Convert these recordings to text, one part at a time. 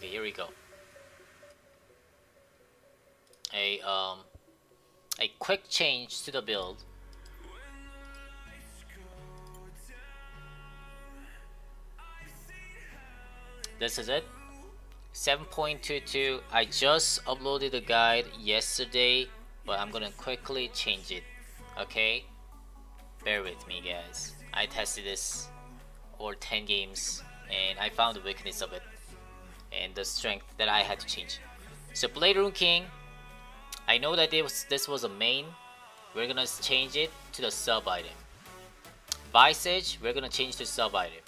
Okay, here we go. A a quick change to the build. This is it. 7.22. I just uploaded the guide yesterday, but I'm gonna quickly change it. Okay, bear with me, guys. I tested this over 10 games and I found the weakness of it and the strength that I had to change. So Blade Rune King, I know that this was a main. We're gonna change it to the sub item. Visage, we're gonna change to sub item.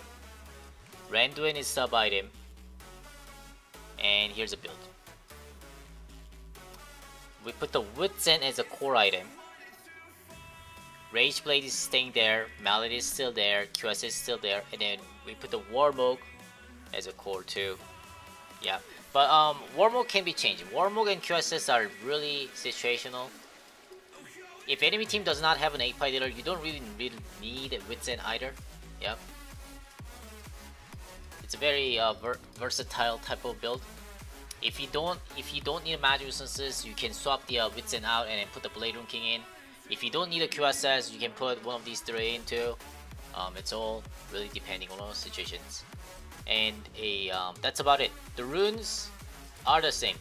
Randuin is sub item. And here's a build. We put the Wits End as a core item. Rage Blade is staying there, Mallet is still there, QS is still there, and then we put the Warmog as a core too. Yeah, but Warmog can be changed. Warmog and QSS are really situational. If enemy team does not have an 8-pie dealer, you don't really need a Wits End either. Yep. It's a very versatile type of build. If you don't need magic resources, you can swap the Wits End out and then put the Blade Rune King in. If you don't need a QSS, you can put one of these three in too. It's all really depending on those situations. And that's about it. The runes are the same.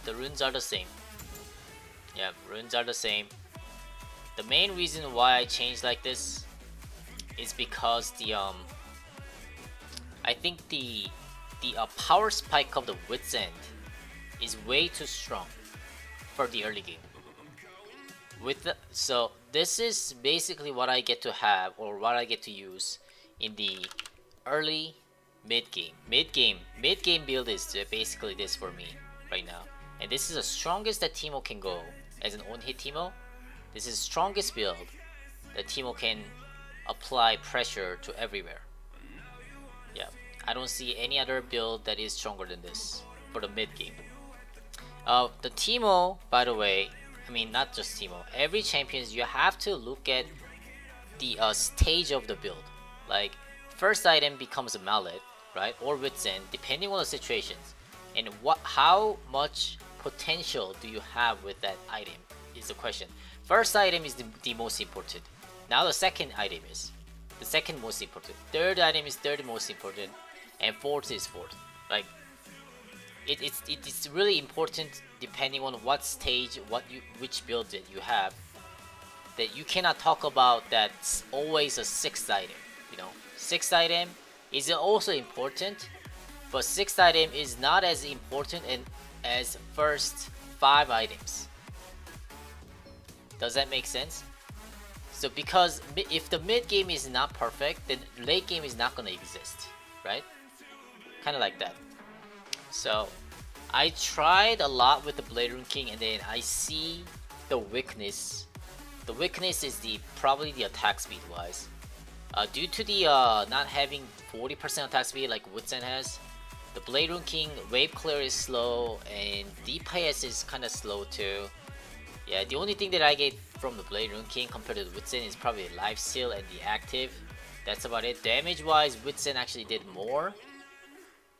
The runes are the same. Yeah, runes are the same. The main reason why I changed like this is because the I think the power spike of the Wits End is way too strong for the early game. So this is basically what I get to have, or what I get to use in the early mid game. Mid game build is basically this for me right now, and this is the strongest that Teemo can go as an on-hit Teemo. This is the strongest build that Teemo can apply pressure to everywhere. Yeah, I don't see any other build that is stronger than this for the mid game. The Teemo, by the way, I mean not just Teemo, every champions, you have to look at the stage of the build. Like first item becomes a mallet, right, or Wits End, depending on the situations, and how much potential do you have with that item is the question. First item is the most important. Now the second item is the second most important. Third item is third most important, and fourth is fourth. Like it's really important depending on what stage, which build that you have. That you cannot talk about that's always a sixth item. You know, sixth item is also important, but sixth item is not as important as first 5 items. Does that make sense? So because if the mid game is not perfect, then late game is not gonna exist, right? Kind of like that. So I tried a lot with the Blade Rune King, and then I see the weakness. The weakness is probably the attack speed wise. Due to the not having 40% attack speed like Wits End has, the Blade Rune King wave clear is slow, and DPS is kind of slow too. Yeah, the only thing that I get from the Blade Rune King compared to the Wits End is probably lifesteal and the active. That's about it. Damage wise, Wits End actually did more.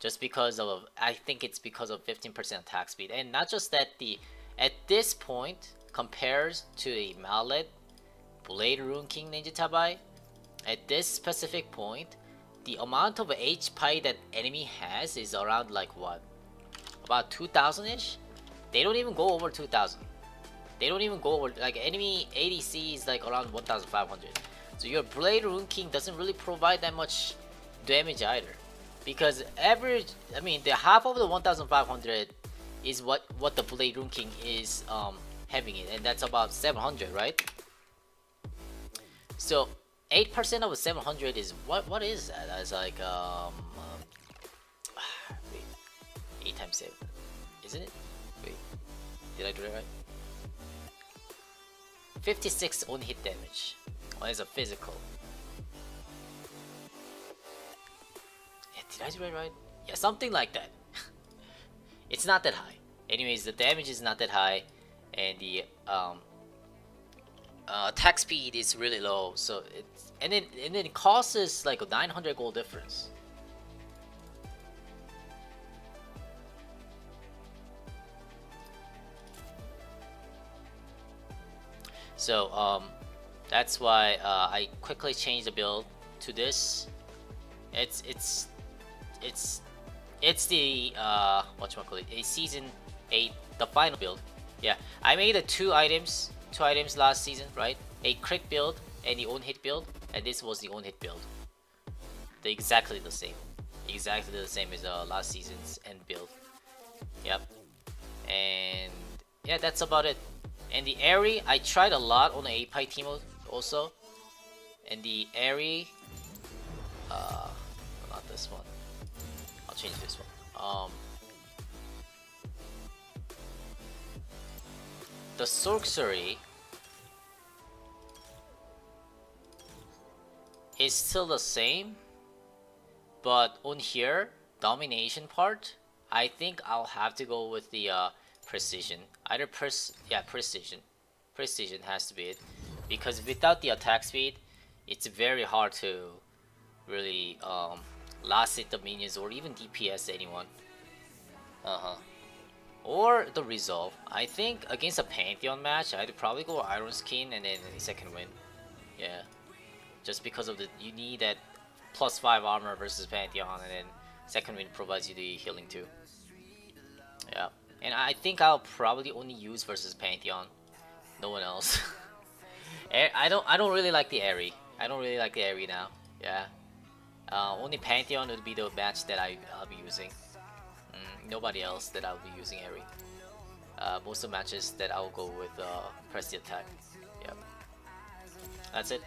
Just because of, I think it's because of 15% attack speed. And not just that, at this point, compares to a Mallet, Blade Rune King Ninja Tabai, at this specific point, the amount of HP that enemy has is around like what? About 2000-ish? They don't even go over 2000. They don't even go over, like enemy ADC is like around 1500. So your Blade Rune King doesn't really provide that much damage either. Because average, I mean, the half of the 1500 is what the Blade Rune King is having it, and that's about 700, right? So 8% of 700 is what is that? That's like wait, 8 times 7, isn't it? Wait, did I do it right? 56 on hit damage. Oh, it's a physical. Did I do it right? Yeah, something like that. It's not that high. Anyways, the damage is not that high, and the attack speed is really low. So it's and then it costs us like a 900 gold difference. So that's why I quickly changed the build to this. It's the whatchamacallit, a season 8, the final build. Yeah, I made two items last season, right? A crit build and the own hit build, and this was the own hit build. They're exactly the same as last season's end build. Yep. And yeah, that's about it. And the Airy, I tried a lot on the iPav's Teemo also. And the Airy, not this one. I'll change this one. The sorcery is still the same, but on here, domination part, I think I'll have to go with the precision. Either precision. Precision has to be it, because without the attack speed, it's very hard to really last hit the minions or even DPS anyone. Or the resolve. I think against a Pantheon match, I'd probably go Iron Skin and then second win. Yeah, just because of you need that +5 armor versus Pantheon, and then second win provides you the healing too. Yeah, and I think I'll probably only use versus Pantheon, no one else. I don't really like the Airy. I don't really like the Airy now. Yeah, only Pantheon would be the match that I'll be using. Nobody else that I'll be using Airy. Most of the matches that I'll go with press the attack. Yep. That's it.